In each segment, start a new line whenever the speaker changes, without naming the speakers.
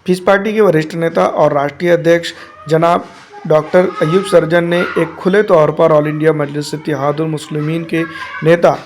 Piece party के वरिष्ठ नेता और राष्ट्रीय अध्यक्ष जनाब डॉक्टर अयूब सर्जन ने एक खुले तौर पर ऑल इंडिया मजलिस इत्तेहादुल मुस्लिमीन के नेता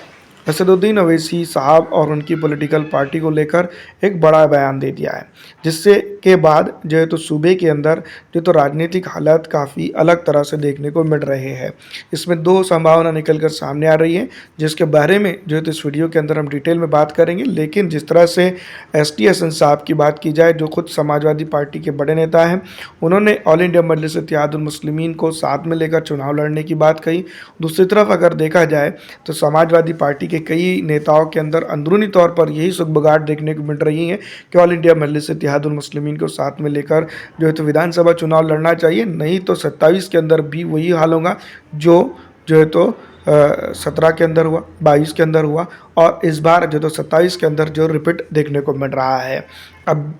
असदुद्दीन ओवैसी साहब और उनकी पॉलिटिकल पार्टी को लेकर एक बड़ा बयान दे दिया है, जिससे के बाद जो है तो सूबे के अंदर जो तो राजनीतिक हालात काफ़ी अलग तरह से देखने को मिल रहे हैं। इसमें दो संभावना निकल कर सामने आ रही है, जिसके बारे में जो है तो इस वीडियो के अंदर हम डिटेल में बात करेंगे। लेकिन जिस तरह से ST हसन साहब की बात की जाए, जो खुद समाजवादी पार्टी के बड़े नेता हैं, उन्होंने ऑल इंडिया मजलिस इत्तेहादुल मुस्लिमीन को साथ में लेकर चुनाव लड़ने की बात कही। दूसरी तरफ अगर देखा जाए तो समाजवादी पार्टी के कई नेताओं के अंदर अंदरूनी तौर पर यही सुगबुगाहट देखने को मिल रही है कि ऑल इंडिया मजलिस इत्तेहादुल मुस्लिमीन को साथ में लेकर जो है तो विधानसभा चुनाव लड़ना चाहिए, नहीं तो 27 के अंदर भी वही हाल होगा जो है तो 17 के अंदर हुआ, 22 के अंदर हुआ और इस बार जो तो 27 के अंदर जो रिपीट देखने को मिल रहा है। अब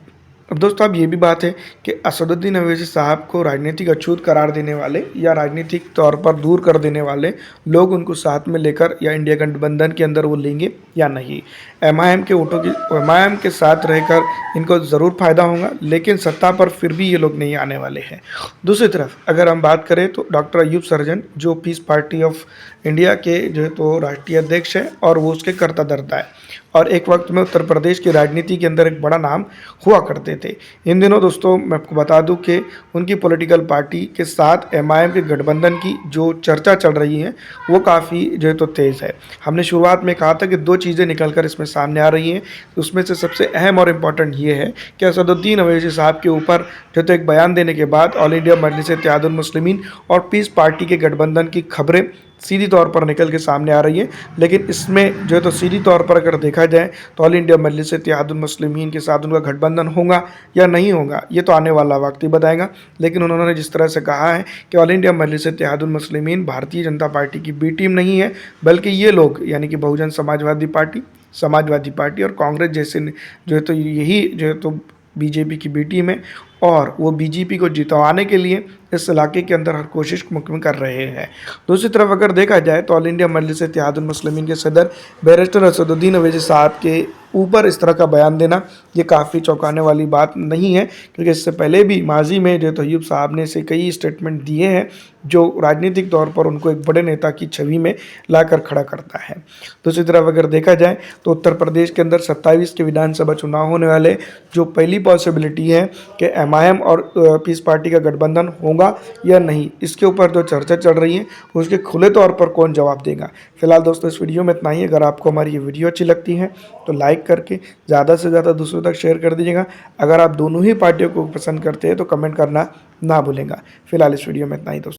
दोस्तों, अब ये भी बात है कि असदुद्दीन ओवैसी साहब को राजनीतिक अछूत करार देने वाले या राजनीतिक तौर पर दूर कर देने वाले लोग उनको साथ में लेकर या इंडिया गठबंधन के अंदर वो लेंगे या नहीं। MIM के वोटों की MIM के साथ रहकर इनको ज़रूर फ़ायदा होगा, लेकिन सत्ता पर फिर भी ये लोग नहीं आने वाले हैं। दूसरी तरफ अगर हम बात करें तो डॉक्टर अयूब सर्जन, जो पीस पार्टी ऑफ इंडिया के जो है तो राष्ट्रीय अध्यक्ष है और वो उसके कर्ता धर्ता है और एक वक्त में उत्तर प्रदेश की राजनीति के अंदर एक बड़ा नाम हुआ करते थे। इन दिनों दोस्तों मैं आपको बता दूं कि उनकी पॉलिटिकल पार्टी के साथ MIM के गठबंधन की जो चर्चा चल रही है वो काफ़ी जो है तो तेज़ है। हमने शुरुआत में कहा था कि दो चीज़ें निकलकर इसमें सामने आ रही हैं, उसमें से सबसे अहम और इम्पॉर्टेंट ये है कि असदुद्दीन ओवैसी साहब के ऊपर जो तो एक बयान देने के बाद ऑल इंडिया मजलिस इत्तेहादुल मुस्लिमीन और पीस पार्टी के गठबंधन की खबरें सीधी तौर पर निकल के सामने आ रही है। लेकिन इसमें जो है तो सीधी तौर पर अगर देखा जाए तो ऑल इंडिया मजलिस इत्तेहादुल मुस्लिमीन के साथ उनका गठबंधन होगा या नहीं होगा, ये तो आने वाला वक्त ही बताएगा। लेकिन उन्होंने जिस तरह से कहा है कि ऑल इंडिया मजलिस इत्तेहादुल मुस्लिमीन भारतीय जनता पार्टी की बी टीम नहीं है, बल्कि ये लोग यानी कि बहुजन समाजवादी पार्टी और कांग्रेस जैसे जो है तो यही जो है तो BJP की बी टीम है और वो BJP को जितवाने के लिए इस इलाके के अंदर हर कोशिश मुकम्मल कर रहे हैं। दूसरी तरफ अगर देखा जाए तो ऑल इंडिया मजलिस इत्तेहादुल मुस्लिमीन के सदर बैरिस्टर असदुद्दीन ओवैसी साहब के ऊपर इस तरह का बयान देना ये काफ़ी चौंकाने वाली बात नहीं है, क्योंकि इससे पहले भी माजी में जो अयूब साहब ने से कई स्टेटमेंट दिए हैं जो राजनीतिक तौर पर उनको एक बड़े नेता की छवि में लाकर खड़ा करता है। दूसरी तरफ अगर देखा जाए तो उत्तर प्रदेश के अंदर 27 के विधानसभा चुनाव होने वाले, जो पहली पॉसिबिलिटी है कि MIM और पीस पार्टी का गठबंधन होगा या नहीं, इसके ऊपर जो चर्चा चल रही है उसके खुले तौर पर कौन जवाब देगा। फिलहाल दोस्तों इस वीडियो में इतना ही। अगर आपको हमारी ये वीडियो अच्छी लगती है तो लाइक करके ज़्यादा से ज़्यादा दूसरों तक शेयर कर दीजिएगा। अगर आप दोनों ही पार्टियों को पसंद करते हैं तो कमेंट करना ना भूलेंगे। फिलहाल इस वीडियो में इतना ही दोस्तों।